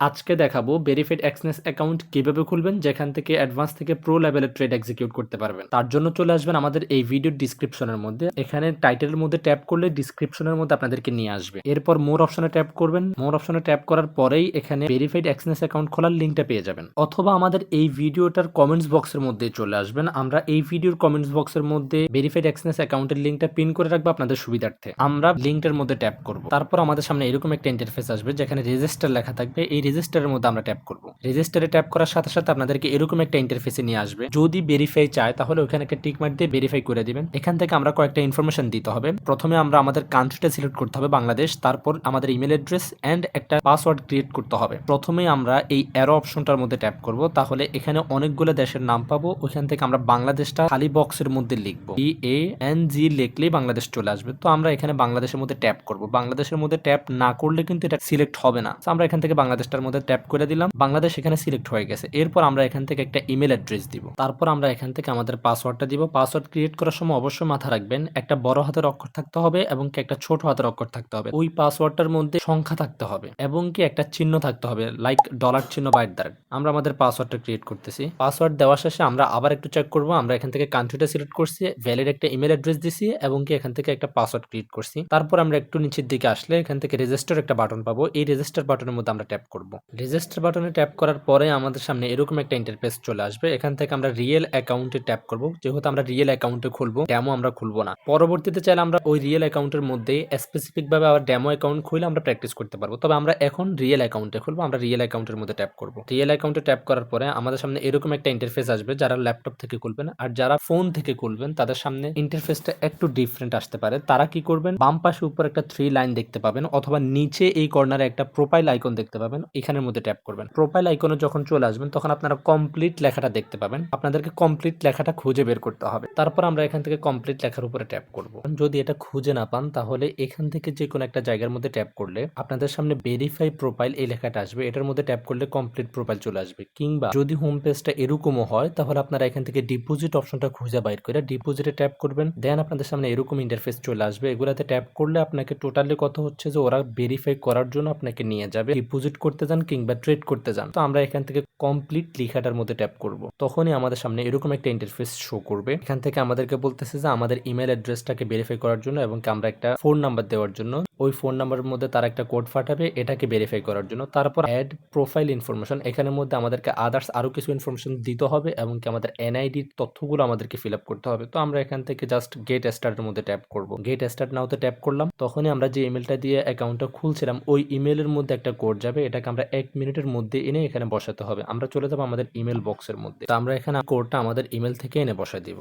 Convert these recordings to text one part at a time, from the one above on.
আজকে দেখাবো verified Exness account কিভাবে খুলবেন, যেখান থেকে অ্যাডভান্স থেকে প্রো লেভেলের ট্রেড এক্সিকিউট করতে পারবেন। তার জন্য চলে আসবেন আমাদের এই ভিডিওর ডিসক্রিপশনের মধ্যে। এখানে টাইটেলের মধ্যে ট্যাপ করলে ডিসক্রিপশনের মধ্যে আপনাদেরকে নিয়ে আসবে। এরপর মোর অপশনে ট্যাপ করবেন। মোর অপশনে ট্যাপ করার পরেই এখানে ভেরিফাইড এক্সনেস অ্যাকাউন্ট খোলার লিঙ্কটা পেয়ে যাবেন, অথবা আমাদের এই ভিডিওটার কমেন্টস বক্সের মধ্যে চলে আসবেন। আমরা এই ভিডিওর কমেন্টস বক্সের মধ্যে ভেরিফাইড এক্সনেস অ্যাকাউন্টের লিঙ্কটা পিন করে রাখবো আপনাদের সুবিধার্থে। আমরা লিঙ্কটার মধ্যে ট্যাপ করব, তারপর আমাদের সামনে এরকম একটা ইন্টারফেস আসবে যেখানে রেজিস্টার লেখা থাকবে। এই রেজিস্টারের মধ্যে আমরা ট্যাপ করব। রেজিস্টারে ট্যাপ করার সাথে সাথে আপনাদেরকে এরকম একটা ইন্টারফেসে নিয়ে আসবে। যদি ভেরিফাই চায় তাহলে ওখানে একটা টিক মার্ক দিয়ে ভেরিফাই করে দিবেন। এখান থেকে আমরা কয়েকটা ইনফরমেশন দিতে হবে। প্রথমে আমরা আমাদের কান্ট্রিটা সিলেক্ট করতে হবে বাংলাদেশ, তারপর আমাদের ইমেল অ্যাড্রেস এন্ড একটা পাসওয়ার্ড ক্রিয়েট করতে হবে। প্রথমে আমরা এই অ্যারো অপশনটার মধ্যে ট্যাপ করব, তাহলে এখানে অনেকগুলো দেশের নাম পাবো। ওইখান থেকে আমরা বাংলাদেশটা খালি বক্সের মধ্যে লিখবো। BANG লিখলেই বাংলাদেশ চলে আসবে। তো আমরা এখানে বাংলাদেশের মধ্যে ট্যাপ করব। বাংলাদেশের মধ্যে ট্যাপ না করলে কিন্তু এটা সিলেক্ট হবে না। আমরা এখান থেকে বাংলাদেশটার মধ্যে ট্যাপ করে দিলাম। বাংলাদেশ এখানে সিলেক্ট হয়ে গেছে। এরপর আমরা এখান থেকে একটা ইমেল অ্যাড্রেস দিব। তারপর আমরা এখান থেকে আমাদের পাসওয়ার্ডটা দিব। পাসওয়ার্ড ক্রিয়েট করার সময় অবশ্যই মাথা রাখবেন একটা বড় হাতের অক্ষর থাকতে হবে এবং কি একটা ছোট হাতের অক্ষর থাকতে হবে। ওই পাসওয়ার্ডটার মধ্যে সংখ্যা থাকতে হবে এবং কি একটা চিহ্ন থাকতে হবে, লাইক ডলার চিহ্ন বা @। আমরা আমাদের পাসওয়ার্ডটা ক্রিয়েট করতেছি। পাসওয়ার্ড দেওয়ার শেষে আমরা আবার একটু চেক করব। আমরা এখান থেকে কান্ট্রিটা সিলেক্ট করছি, ভ্যালিড একটা ইমেল অ্যাড্রেস দিছি এবং কি এখান থেকে একটা পাসওয়ার্ড ক্রিয়েট করছি। তারপর আমরা একটু নিচের দিকে আসলে এখান থেকে রেজিস্টার একটা বাটন পাবো। এই রেজিস্টার বাটনের মধ্যে আমরা ট্যাপ করব। রেজিস্টার বাটনে ট্যাপ করার পরে আমাদের সামনে এরকম একটা ইন্টারফেস চলে আসবে। এখান থেকে আমরা রিয়েল অ্যাকাউন্টে ট্যাপ করব। যেহেতু আমরা রিয়েল অ্যাকাউন্টে খুলবো, ডেমো আমরা খুলবো না। পরবর্তীতে চাইলে আমরা ওই রিয়েল অ্যাকাউন্টের মধ্যে স্পেসিফিক ভাবে আবার ডেমো অ্যাকাউন্ট খুলে আমরা প্র্যাকটিস করতে পারবো। তবে আমরা এখন রিয়েল অ্যাকাউন্টে খুলবো। আমরা রিয়েল অ্যাকাউন্টের মধ্যে ট্যাপ করব। রিয়েল অ্যাকাউন্টে ট্যাপ করার পরে আমাদের সামনে এরকম একটা ইন্টারফেস আসবে। যারা ল্যাপটপ থেকে খুলবেন আর যারা ফোন থেকে খুলবেন তাদের সামনে ইন্টারফেসটা একটু ডিফারেন্ট আসতে পারে। তারা কি করবেন, বাম পাশে উপর একটা 3 লাইন দেখতে পাবেন, অথবা নিচে এই কর্নারে একটা প্রোফাইল আইকন দেখতে পাবেন। এখানের মধ্যে ট্যাপ করবেন। প্রোফাইল আইকনে যখন চলে আসবেন তখন আপনারা কমপ্লিট লেখাটা দেখতে পাবেন। আপনাদেরকে কমপ্লিট লেখাটা খুঁজে বের করতে হবে। তারপর আমরা এখান থেকে কমপ্লিট লেখার উপরে ট্যাপ করব। যদি এটা খুঁজে না পান তাহলে এখান থেকে যে কোনো একটা জায়গার মধ্যে ট্যাপ করলে আপনাদের সামনে ভেরিফাই প্রোফাইল এই লেখাটা আসবে। এটার মধ্যে ট্যাপ করলে কমপ্লিট প্রোফাইল চলে আসবে। কিংবা যদি হোম পেজটা এরকমও হয় তাহলে আপনারা এখান থেকে ডিপোজিট অপশনটা খুঁজে বাইর করে ডিপোজিটে ট্যাপ করবেন। দেন আপনাদের সামনে এরকম ইন্টারফেস চলে আসবে। এগুলাতে ট্যাপ করলে আপনাকে টোটালি কথা হচ্ছে যে ওরা ভেরিফাই করার জন্য আপনাকে নিয়ে যাবে, ডিপোজিট করতে যান কিংবা ট্রেড করতে যান। তো আমরা এখান থেকে কমপ্লিট লেখাটার মধ্যে ট্যাপ করব। তখনই আমাদের সামনে এরকম একটা ইন্টারফেস শো করবে। এখান থেকে আমাদেরকে বলতেছে যে আমাদের ইমেল অ্যাড্রেসটাকে ভেরিফাই করার জন্য এবং আমরা একটা ফোন নাম্বার দেওয়ার জন্য, ওই ফোন নাম্বারের মধ্যে তারা একটা কোড পাঠাবে এটাকে ভেরিফাই করার জন্য। তারপর অ্যাড প্রোফাইল ইনফরমেশন, এখানের মধ্যে আমাদেরকে আদার্স আরো কিছু ইনফরমেশন দিতে হবে এবং কি আমাদের এনআইডি তথ্যগুলো আমাদেরকে ফিল আপ করতে হবে। তো আমরা এখান থেকে জাস্ট গেট স্টার্টের মধ্যে ট্যাপ করব। গেট স্টার্ট নাওতে ট্যাপ করলাম। তখনই আমরা যে ইমেলটা দিয়ে অ্যাকাউন্টটা খুলছিলাম ওই ইমেলের মধ্যে একটা কোড যাবে। এটাকে আমরা 1 মিনিটের মধ্যে এনে এখানে বসাতে হবে। আমরা চলে যাবো আমাদের ইমেল বক্সের মধ্যে। তো আমরা এখানে কোডটা আমাদের ইমেল থেকে এনে বসাই দিব।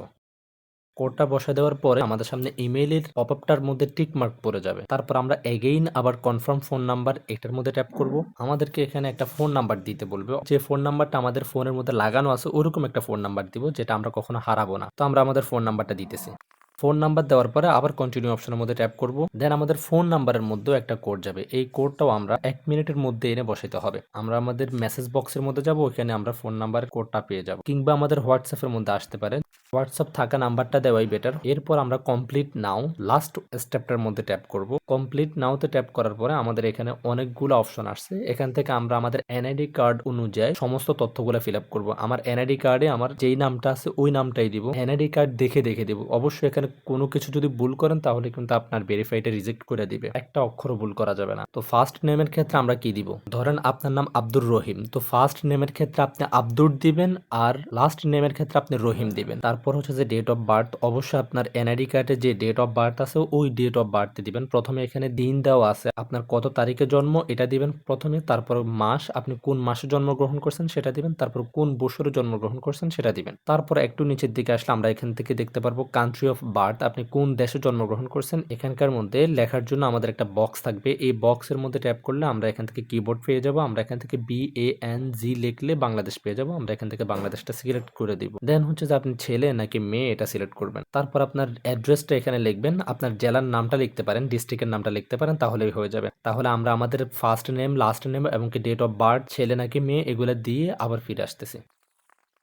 কোডটা বসায় দেওয়ার পরে আমাদের সামনে ইমেইলের পপআপটার মধ্যে টিক মার্ক পড়ে যাবে। তারপর আমরা এগেইন আবার কনফার্ম ফোন নাম্বার এটার মধ্যে ট্যাপ করব। আমাদেরকে এখানে একটা ফোন নাম্বার দিতে বলবে। যে ফোন নাম্বারটা আমাদের ফোনের মধ্যে লাগানো আছে ওরকম একটা ফোন নাম্বার দিব, যেটা আমরা কখনো হারাবো না। তো আমরা আমাদের ফোন নাম্বারটা দিতেছি। ফোন নাম্বার দেওয়ার পরে আবার কন্টিনিউ অপশনের মধ্যে ট্যাপ করব। দেন আমাদের ফোন নাম্বারের মধ্যেও একটা কোড যাবে। এই কোডটাও আমরা 1 মিনিটের মধ্যে এনে বসাইতে হবে। আমরা আমাদের মেসেজ বক্সের মধ্যে যাব, ওখানে আমরা ফোন নাম্বারের কোডটা পেয়ে যাব। কিংবা আমাদের হোয়াটসঅ্যাপের মধ্যে আসতে পারে, হোয়াটসঅ্যাপ থাকা নাম্বারটা দেওয়াই বেটার। এরপর আমরা কমপ্লিট নাও লাস্ট স্টেপটার মধ্যে ট্যাপ করব। কমপ্লিট নাওতে ট্যাপ করার পরে আমাদের এখানে অনেকগুলো অপশন আসছে। এখান থেকে আমরা আমাদের এনআইডি কার্ড অনুযায়ী সমস্ত তথ্যগুলো ফিল আপ করবো। আমার এনআইডি কার্ডে আমার যেই নামটা আছে ওই নামটাই দিব। এনআইডি কার্ড দেখে দেখে দিব। অবশ্যই এখানে কোনো কিছু যদি ভুল করেন তাহলে কিন্তু আপনার ভেরিফাইটা রিজেক্ট করে দিবে। একটা অক্ষরও ভুল করা যাবে না। তো ফার্স্ট নেমের ক্ষেত্রে আমরা কি দিব, ধরেন আপনার নাম আব্দুর রহিম, তো ফার্স্ট নেমের ক্ষেত্রে আপনি আব্দুর দিবেন আর লাস্ট নেমের ক্ষেত্রে আপনি রহিম দিবেন। তারপর হচ্ছে যে ডেট অফ বার্থ, অবশ্যই আপনার এনআইডি কার্ডে যে ডেট অফ বার্থ আছে ওই ডেট অফ বার্থ দিবেন। প্রথমে এখানে দিন দেওয়া আছে, আপনার কত তারিখে জন্ম এটা দিবেন প্রথমে। তারপর মাস, আপনি কোন মাসে জন্মগ্রহণ করছেন সেটা দিবেন। তারপর কোন বছরে জন্মগ্রহণ করছেন সেটা দিবেন। তারপর একটু নিচের দিকে আসলে আমরা এখান থেকে দেখতে পারবো কান্ট্রি অফ বার্থ, আপনি কোন দেশে জন্মগ্রহণ করছেন। এখানকার মধ্যে লেখার জন্য আমাদের একটা বক্স থাকবে। এই বক্সের মধ্যে ট্যাপ করলে আমরা এখান থেকে কিবোর্ড পেয়ে যাব। আমরা এখান থেকে BANG লিখলে বাংলাদেশ পেয়ে যাব। আমরা এখান থেকে বাংলাদেশটা সিলেক্ট করে দিব। দেন হচ্ছে যে আপনি ছেলে নাকি মেয়ে এটা সিলেক্ট করবেন। তারপর আপনার অ্যাড্রেসটা এখানে লিখবেন। আপনার জেলার নামটা লিখতে পারেন, ডিস্ট্রিক্টের নামটা লিখতে পারেন, তাহলেই হয়ে যাবে। তাহলে আমরা আমাদের ফার্স্ট নেম, লাস্ট নেম এবং কি ডেট অফ বার্থ, ছেলে নাকি মেয়ে এগুলো দিয়ে আবার ফিরে আসতেছি।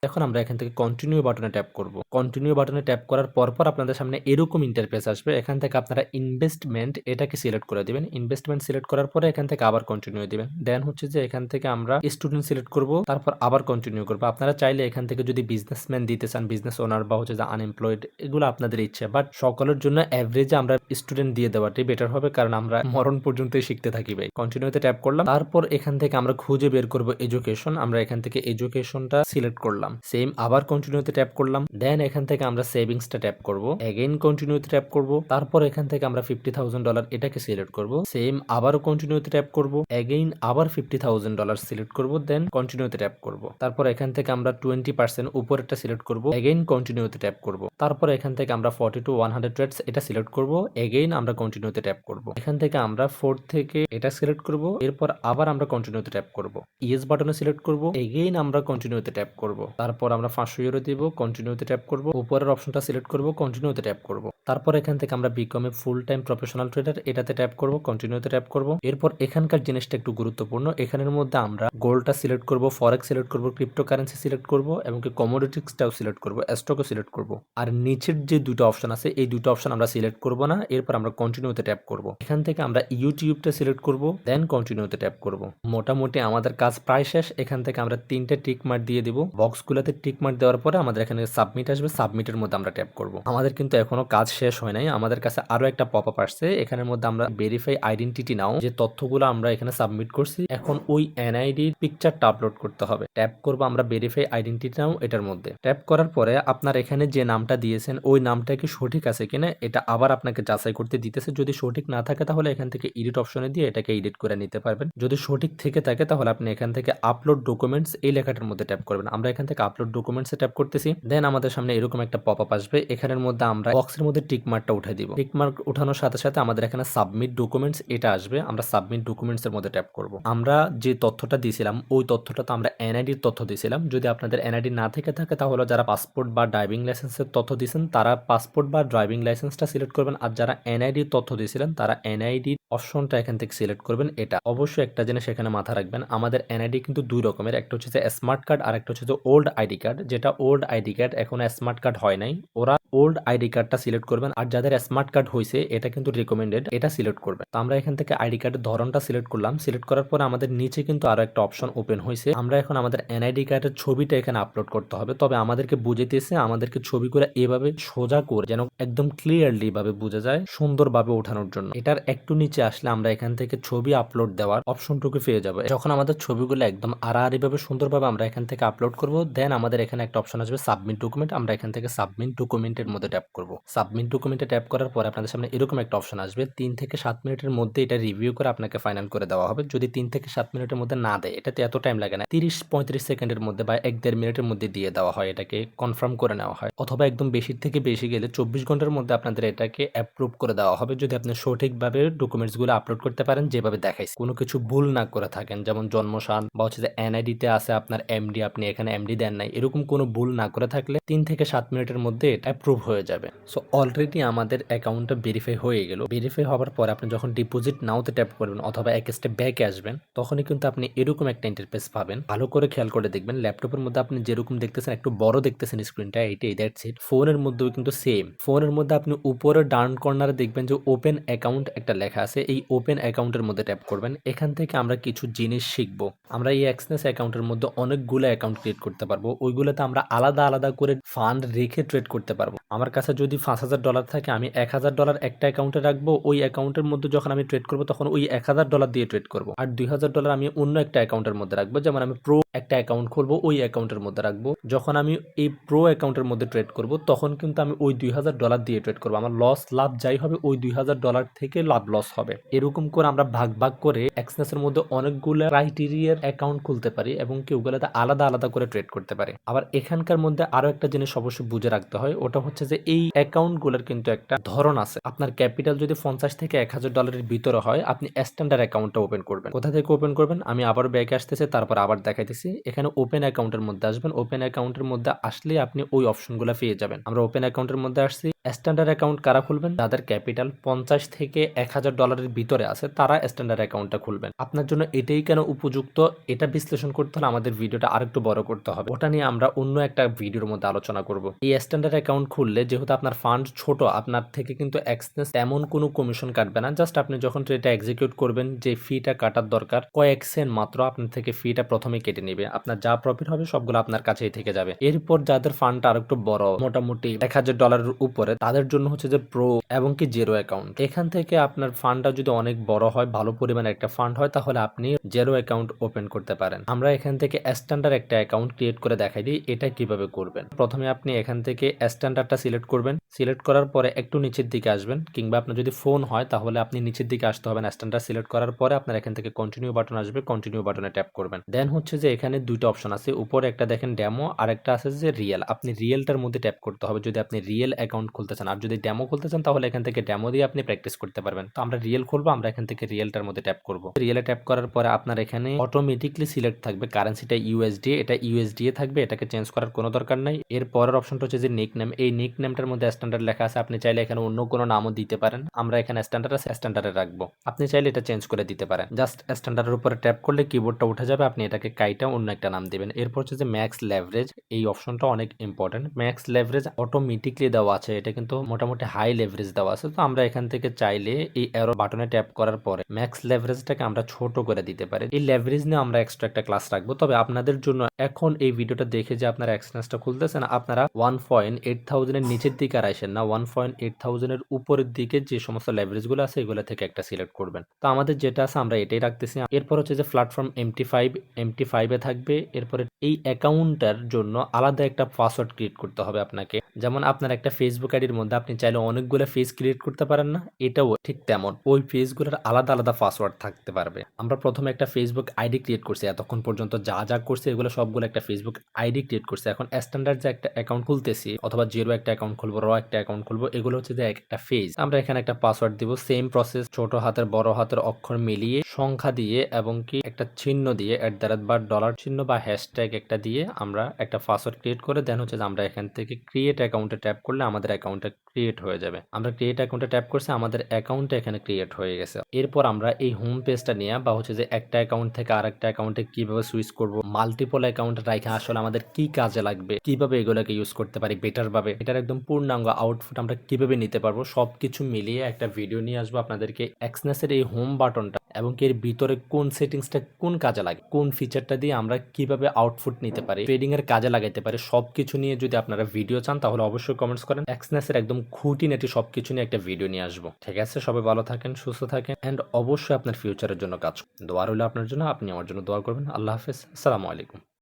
এখন আমরা এখান থেকে কন্টিনিউ বাটনে ট্যাপ করব। কন্টিনিউ বাটনে ট্যাপ করার পর আপনাদের সামনে এরকম ইন্টারফেস আসবে। এখান থেকে আপনারা ইনভেস্টমেন্ট এটাকে সিলেক্ট করে দিবেন। ইনভেস্টমেন্ট সিলেক্ট করার পরে এখান থেকে আবার কন্টিনিউ দিবেন। দেন হচ্ছে যে এখান থেকে আমরা স্টুডেন্ট সিলেক্ট করব, তারপর আবার কন্টিনিউ করব। আপনারা চাইলে এখান থেকে যদি বিজনেসম্যান দিতে চান, বিজনেস ওনার বা হচ্ছে যে আনএমপ্লয়েড, এগুলো আপনাদের ইচ্ছে, বাট সকলের জন্য এভারেজে আমরা স্টুডেন্ট দিয়ে দেওয়াটাই বেটার হবে, কারণ আমরা মরণ পর্যন্তই শিখতে থাকি ভাই। কন্টিনিউতে ট্যাপ করলাম, তারপর এখান থেকে আমরা খুঁজে বের করব এডুকেশন। আমরা এখান থেকে এডুকেশনটা সিলেক্ট করলাম, সেম আবার কন্টিনিউতে ট্যাপ করলাম। দেন এখান থেকে আমরা সেভিংসটা ট্যাপ করব, এগেইন কন্টিনিউতে ট্যাপ করব। তারপর এখান থেকে আমরা $50,000 এটাকে সিলেক্ট করব, সেম আবারও কন্টিনিউতে ট্যাপ করব, এগেইন আবার $50,000 সিলেক্ট করব, দেন কন্টিনিউতে ট্যাপ করব। তারপর এখান থেকে আমরা 20% উপরেরটা সিলেক্ট করব, এগেইন কন্টিনিউতে ট্যাপ করব। তারপর এখান থেকে আমরা 40 to 100 ট্রেডস এটা সিলেক্ট করব, এগেইন আমরা কন্টিনিউতে ট্যাপ করব। এখান থেকে আমরা 4 থেকে এটা সিলেক্ট করব, এরপর আবার আমরা কন্টিনিউতে ট্যাপ করব। ইয়েস বাটনে সিলেক্ট করব, এগেইন আমরা কন্টিনিউতে ট্যাপ করব। তারপর আমরা 500 ইউরো দিব, কন্টিনিউতে ট্যাপ করব। উপরের অপশনটা সিলেক্ট করব, কন্টিনিউতে ট্যাপ করব। তারপর এখান থেকে আমরা বিকম এ ফুল টাইম প্রফেশনাল ট্রেডার এটাতে ট্যাপ করব, কন্টিনিউতে ট্যাপ করব। এরপর এখানকার জিনিসটা একটু গুরুত্বপূর্ণ, এখানের মধ্যে আমরা গোল্ডটা সিলেক্ট করব, ফরেক্স সিলেক্ট করব, ক্রিপ্টোকারেন্সি সিলেক্ট করব এবং কি কমোডিটিসটাও সিলেক্ট করব, স্টকও সিলেক্ট করব। আর নিচের যে দুটো অপশন আছে এই দুটো অপশন আমরা সিলেক্ট করব না। এরপর আমরা কন্টিনিউতে ট্যাপ করব। এখান থেকে আমরা ইউটিউবটা সিলেক্ট করব, দেন কন্টিনিউতে ট্যাপ করব। মোটামুটি আমাদের কাজ প্রায় শেষ। এখান থেকে আমরা 3টে টিক মার্ক দিয়ে দিব। বক্সগুলোতে টিক মার্ক দেওয়ার পরে আমাদের এখানে সাবমিট আসবে, সাবমিটের মধ্যে আমরা ট্যাপ করব। আমাদের কিন্তু এখনো কাজ শেষ হয় নাই, আমাদের কাছে আরো একটা পপআপ আসছে। এখানের মধ্যে আমরা ভেরিফাই আইডেন্টিটি নাও, যে তথ্যগুলো আমরা এখানে সাবমিট করছি, এখন ওই এনআইডির পিকচারটা আপলোড করতে হবে। ট্যাপ করব আমরা ভেরিফাই আইডেন্টিটি নাও এটার মধ্যে। ট্যাপ করার পরে আপনার এখানে যে নামটা দিয়েছেন ওই নামটা কি সঠিক আছে কিনা এটা আবার আপনাকে যাচাই করতে দিতেছে। যদি সঠিক না থাকে তাহলে এখান থেকে এডিট অপশনে দিয়ে এটাকে এডিট করে নিতে পারবেন। যদি সঠিক থেকে থাকে তাহলে আপনি এখান থেকে আপলোড ডকুমেন্টস এই লেখাটার মধ্যে ট্যাপ করবেন। আমরা এখান থেকে আপলোড ডকুমেন্টসে ট্যাপ করতেছি। দেন আমাদের সামনে এরকম একটা পপআপ আসবে, এখানের মধ্যে আমরা বক্সের মধ্যে টিক মার্কটা উঠাই দিব। টিক মার্ক উঠানোর সাথে সাথে আমাদের এখানে সাবমিট ডকুমেন্টস এটা আসবে, আমরা সাবমিট ডকুমেন্টস এর মধ্যে ট্যাপ করব। আমরা যে তথ্যটা দিয়েছিলাম ওই তথ্যটা তো আমরা এনআইডির তথ্য দিয়েছিলাম। যদি আপনাদের এনআইডি না থেকে থাকে তাহলে যারা পাসপোর্ট বা ড্রাইভিং লাইসেন্সের তথ্য দিয়েছেন তারা পাসপোর্ট বা ড্রাইভিং লাইসেন্সটা সিলেক্ট করবেন, আর যারা এনআইডির তথ্য দিয়েছিলেন তারা এনআইডি অপশনটা এখান থেকে সিলেক্ট করবেন। এটা অবশ্যই একটা জিনিস এখানে মাথা রাখবেন, আমাদের এনআইডি কিন্তু দুই রকমের, একটা হচ্ছে যে স্মার্ট কার্ড আর একটা হচ্ছে যে ওল্ড আইডি কার্ড। যেটা ওল্ড আইডি কার্ড এখন স্মার্ট কার্ড হয় নাই, ওরা ওল্ড আইডি কার্ডটা সিলেক্ট করবেন, আর যাদের স্মার্ট কার্ড হয়েছে এটা কিন্তু রিকমেন্ডেড, এটা সিলেক্ট করবেন। তো আমরা এখান থেকে আইডি কার্ডের ধরনটা সিলেক্ট করলাম। সিলেক্ট করার পরে আমাদের নিচে কিন্তু আরো একটা অপশন ওপেন হয়েছে, আমরা এখন আমাদের এনআইডি কার্ডের ছবিটা এখানে আপলোড করতে হবে। তবে আমাদেরকে বুঝাইতেছে আমাদেরকে ছবিগুলো এভাবে সোজা করে যেন একদম ক্লিয়ারলি ভাবে বোঝা যায়, সুন্দরভাবে ওঠানোর জন্য। এটার একটু নিচে আসলে আমরা এখান থেকে ছবি আপলোড দেওয়ার অপশনটুকু পেয়ে যাবো। যখন আমাদের ছবিগুলো একদম আড়াআড়ি ভাবে সুন্দরভাবে আমরা এখান থেকে আপলোড করব, দেন আমাদের এখানে একটা অপশন আসবে সাবমিট ডকুমেন্ট। আমরা এখান থেকে সাবমিট ডকুমেন্টের মধ্যে ট্যাপ করব। সাবমিট ডকুমেন্টে ট্যাপ করার পর আপনাদের সামনে এরকম একটা অপশন আসবে, 3 থেকে 7 মিনিটের মধ্যে এটা রিভিউ করে আপনাকে ফাইনাল করে দেওয়া হবে। যদি 3 থেকে 7 মিনিটের মধ্যে না দেয়, এটাতে এত টাইম লাগে না, 30-35 সেকেন্ডের মধ্যে বা 1-1.5 মিনিটের মধ্যে দিয়ে দেওয়া হয়, এটাকে কনফার্ম করে নেওয়া হয়। অথবা একদম বেশি থেকে বেশি গেলে 24 ঘন্টার মধ্যে আপনাদের এটাকে অ্যাপ্রুভ করে দেওয়া হবে, যদি আপনি সঠিকভাবে ডকুমেন্টসগুলো আপলোড করতে পারেন যেভাবে দেখাইছে, কোনো কিছু ভুল না করে থাকেন। যেমন জন্মসাল বা হচ্ছে যে এনআইডি তে আছে আপনার এমডি, আপনি এখানে এমডি দেন নাই, এরকম কোনো ভুল না করে থাকলে 3 থেকে 7 মিনিটের মধ্যে এটা অ্যাপ্রুভ হয়ে যাবে। সো অলরেডি আমাদের অ্যাকাউন্টটা ভেরিফাই হয়ে গেল। ভেরিফাই হওয়ার পর আপনি যখন ডিপোজিট নাওতে ট্যাপ করবেন অথবা এক স্টেপ ব্যাকে আসবেন, তখনই কিন্তু আপনি এরকম একটা ইন্টারফেস পাবেন। ভালো করে খেয়াল করে দেখবেন, ল্যাপটপের মধ্যে আপনি যেরকম দেখতেছেন একটু বড় দেখতেছেন স্ক্রিনটা, এইটাই দ্যাটস ইট। ফোনের মধ্যেও কিন্তু সেম। ফোনের মধ্যে আপনি উপরে ডান কর্নারে দেখবেন যে ওপেন অ্যাকাউন্ট একটা লেখা আছে, এই ওপেন অ্যাকাউন্টের মধ্যে ট্যাপ করবেন। এখান থেকে আমরা কিছু জিনিস শিখবো। আমরা এই এক্সনেস অ্যাকাউন্টের মধ্যে অনেকগুলো অ্যাকাউন্ট ক্রিয়েট করতে পারবো, ওইগুলোতে আমরা আলাদা আলাদা করে ফান্ড রেখে ট্রেড করতে পারবো। আমার কাছে যদি $5,000 থাকে, আমি $1,000 একটা অ্যাকাউন্টে রাখবো, ওই অ্যাকাউন্টের মধ্যে যখন আমি ট্রেড করবো তখন ওই $1,000 দিয়ে ট্রেড করবো। আর $2,000 আমি অন্য একটা অ্যাকাউন্টের মধ্যে রাখবো, যেমন আমি প্রো একটা অ্যাকাউন্ট খুলবো, ওই অ্যাকাউন্টের মধ্যে রাখবো। যখন আমি এই প্রো অ্যাকাউন্টের মধ্যে ট্রেড করব তখন কিন্তু আমি ওই $2,000 দিয়ে ট্রেড করবো। আমার লস লাভ যাই হবে ওই $2,000 থেকে লাভ লস হবে। এরকম করে আমরা ভাগ ভাগ করে এক্সনেসের মধ্যে অনেকগুলো ক্রাইটেরিয়ার অ্যাকাউন্ট খুলতে পারি এবং কি ওগুলোতে আলাদা আলাদা করে ট্রেড করতে পারি। আবার এখানকার মধ্যে আরো একটা জিনিস অবশ্যই বুঝে রাখতে হয়, ওটা হচ্ছে যে এই অ্যাকাউন্টগুলোর কিন্তু একটা ধরন আছে। আপনার ক্যাপিটাল যদি $50 থেকে $1,000 ভিতরে হয়, আপনি স্ট্যান্ডার্ড অ্যাকাউন্টটা ওপেন করবেন। কোথা থেকে ওপেন করবেন আমি আবার ব্যাকে আসতেছি, তারপর আবার দেখাইতেছি। এখানে ওপেন অ্যাকাউন্টের মধ্যে আসবেন। ওপেন অ্যাকাউন্টের মধ্যে আসলে আপনি ওই অপশনগুলো পেয়ে যাবেন। আমরা ওপেন অ্যাকাউন্টের মধ্যে আসছি। স্ট্যান্ডার্ড অ্যাকাউন্ট কারা খুলবেন? যাদের ক্যাপিটাল $50 থেকে $1,000 ভিতরে আছে তারা স্ট্যান্ডার্ড অ্যাকাউন্টটা খুলবেন। আপনার জন্য এটাই কেন উপযুক্ত এটা বিশ্লেষণ করতে হলে আমাদের ভিডিওটা আরেকটু বড় করতে হবে। হবে, ওটা নিয়ে আমরা অন্য একটা ভিডিওর মধ্যে আলোচনা করব। এই স্ট্যান্ডার্ড অ্যাকাউন্ট খুললে যেহেতু আপনার ফান্ড ছোট, আপনার থেকে কিন্তু এক্সচেঞ্জ তেমন কোনো কমিশন কাটবে না। জাস্ট আপনি যখন ট্রেডটা এক্সিকিউট করবেন, যে ফিটা কাটার দরকার কয়েক সেন্ট মাত্র আপনার থেকে ফিটা প্রথমেই কেটে নেবে। আপনার যা প্রফিট হবে সবগুলো আপনার কাছেই থেকে যাবে। এরপর যাদের ফান্ডটা আরেকটু বড়, মোটামুটি $1000 উপরে, তাদের জন্য হচ্ছে যে প্রো এবং কি জেরো অ্যাকাউন্ট। এখান থেকে আপনার ফান্ডটা যদি অনেক বড় হয়, ভালো পরিমাণে একটা ফান্ড হয়, তাহলে আপনি জেরো অ্যাকাউন্ট ওপেন করতে পারেন। আমরা এখান থেকে স্ট্যান্ডার্ড একটা অ্যাকাউন্ট ক্রিয়েট করে দেখাই দিই এটা কিভাবে করবেন। প্রথমে আপনি এখান থেকে স্ট্যান্ডার্ডটা সিলেক্ট করবেন। সিলেক্ট করার পরে একটু নিচের দিকে আসবেন, কিংবা আপনার যদি ফোন হয় তাহলে আপনি নিচের দিকে আসতে হবে। স্ট্যান্ডার্ড সিলেক্ট করার পরে আপনার এখান থেকে কন্টিনিউ বাটন আসবে, কন্টিনিউ বাটনে ট্যাপ করবেন। দেন হচ্ছে যে এখানে দুইটা অপশন আছে, উপরে একটা দেখেন ডেমো, আর একটা আছে যে রিয়েল। আপনি রিয়েলটার মধ্যে ট্যাপ করতে হবে যদি আপনি রিয়েল অ্যাকাউন্ট খুলতে চান। আর যদি ডেমো খুলতে চান তাহলে এখান থেকে ডেমো দিয়ে আপনি প্র্যাকটিস করতে পারবেন। তো আমরা রিয়েল খুলবো, আমরা এখান থেকে রিয়েলটার মধ্যে ট্যাপ করব। রিয়েলে ট্যাপ করার পরে আপনার এখানে অটোমেটিকলি সিলেক্ট থাকবে কারেন্সিটা ইউএসডি, এটা ইউএসডি এ থাকবে, এটাকে চেঞ্জ করার কোনো দরকার নাই। এর পরের অপশনটা হচ্ছে যে নিক নেম। এই নিক নেমটার মধ্যে স্ট্যান্ডার্ড লেখা আছে, আপনি চাইলে এখানে অন্য কোনো নামও দিতে পারেন। আমরা এখানে স্ট্যান্ডার্ড আছে, স্ট্যান্ডার্ডে রাখবো। আপনি চাইলে এটা চেঞ্জ করে দিতে পারেন। জাস্ট স্ট্যান্ডার্ডের উপরে ট্যাপ করলে কিবোর্ডটা উঠে যাবে, আপনি এটাকে কাইটা অন্য একটা নাম দিবেন। এরপর হচ্ছে যে ম্যাক্স লেভারেজ, এই অপশনটা অনেক ইম্পর্টেন্ট। ম্যাক্স লেভারেজ অটোমেটিকলি দেওয়া আছে, এটা কিন্তু মোটামুটি হাই লেভারেজ দেওয়া আছে। তো আমরা এখান থেকে চাইলে এই অ্যারো বাটনে ট্যাপ করার পরে ম্যাক্স লেভারেজটাকে আমরা ছোট করে দিতে পারি। এই লেভারেজ নিয়ে আমরা এক্সট্রা একটা ক্লাস রাখবো। তবে আপনাদের জন্য এখন এই ভিডিওটা দেখে যে আপনারা এক্সচেঞ্জটা খুলতেছেন, আপনারা 1.8000 এর নিচের দিকে আর আসেন না, 1.8000 এর উপরের দিকে যে সমস্ত লেভারেজ গুলো আছে এগুলো থেকে একটা সিলেক্ট করবেন। তো আমাদের যেটা আছে আমরা এটাই রাখতেছি। এরপর হচ্ছে যে প্ল্যাটফর্ম MT5 এ থাকবে। এরপরে এই অ্যাকাউন্টটার জন্য আলাদা একটা পাসওয়ার্ড ক্রিয়েট করতে হবে আপনাকে। যেমন আপনার একটা ফেসবুক আইডির মধ্যে আপনি চাইলে অনেকগুলো পেজ ক্রিয়েট করতে পারেন না, এটাও ঠিক তেমন ওই পেজগুলোর আলাদা আলাদা পাসওয়ার্ড থাকতে পারবে। আমরা প্রথমে একটা ফেসবুক আইডি ক্রিয়েট করছি, এতক্ষণ পর্যন্ত যা যা করছি এগুলো সবগুলো একটা ফেসবুক আইডি ক্রিয়েট করছি। এখন স্ট্যান্ডার্ড যে একটা অ্যাকাউন্ট খুলতেছি, অথবা জিরো একটা অ্যাকাউন্ট খুলবো, র একটা অ্যাকাউন্ট খুলবো, এগুলো হচ্ছে যে একটা পেজ। আমরা এখানে একটা পাসওয়ার্ড দিব, সেম প্রসেস, ছোট হাতের বড় হাতের অক্ষর মিলিয়ে সংখ্যা দিয়ে এবং কি একটা চিহ্ন দিয়ে @ বা ডলার চিহ্ন বা হ্যাশট্যাগ একটা দিয়ে আমরা একটা পাসওয়ার্ড ক্রিয়েট করে দেন হচ্ছে যে আমরা এখান থেকে ক্রিয়েট অ্যাকাউন্টে ট্যাপ করলে আমাদের অ্যাকাউন্টটা ক্রিয়েট হয়ে যাবে। আমরা ক্রিয়েট অ্যাকাউন্টে ট্যাপ করছি, আমাদের অ্যাকাউন্টটা এখানে ক্রিয়েট হয়ে গেছে। এরপর আমরা এই হোম পেজটা নিয়ে বা হচ্ছে যে একটা অ্যাকাউন্ট থেকে আরেকটা অ্যাকাউন্টে কিভাবে সুইচ করব, মাল্টিপল অ্যাকাউন্ট রাখা আসলে আমাদের কি কাজে লাগবে, কিভাবে এগুলোকে ইউজ করতে পারি বেটার ভাবে, এটার একদম পূর্ণাঙ্গ আউটপুট আমরা কিভাবে নিতে পারবো, সবকিছু মিলিয়ে একটা ভিডিও নিয়ে আসবো আপনাদেরকে। এক্সনেসের এই হোম বাটনটা এবং এর ভিতরে কোন সেটিংসটা কোন কাজে লাগে, কোন ফিচারটা দিয়ে আমরা কিভাবে আউটপুট নিতে পারি, ট্রেডিং এর কাজে লাগাইতে পারি, সবকিছু নিয়ে যদি আপনারা ভিডিও চান তাহলে অবশ্যই কমেন্টস করেন। এক্সনেসের একদম খুঁটিনাটি সবকিছু নিয়ে একটা ভিডিও নিয়ে আসবো। ঠিক আছে, সবাই ভালো থাকেন, সুস্থ থাকেন, এন্ড অবশ্যই আপনার ফিউচারের জন্য কাজ। দোয়া রইল আপনার জন্য, আপনি আমার জন্য দোয়া করবেন। আল্লাহ হাফেজ, আসসালামু আলাইকুম।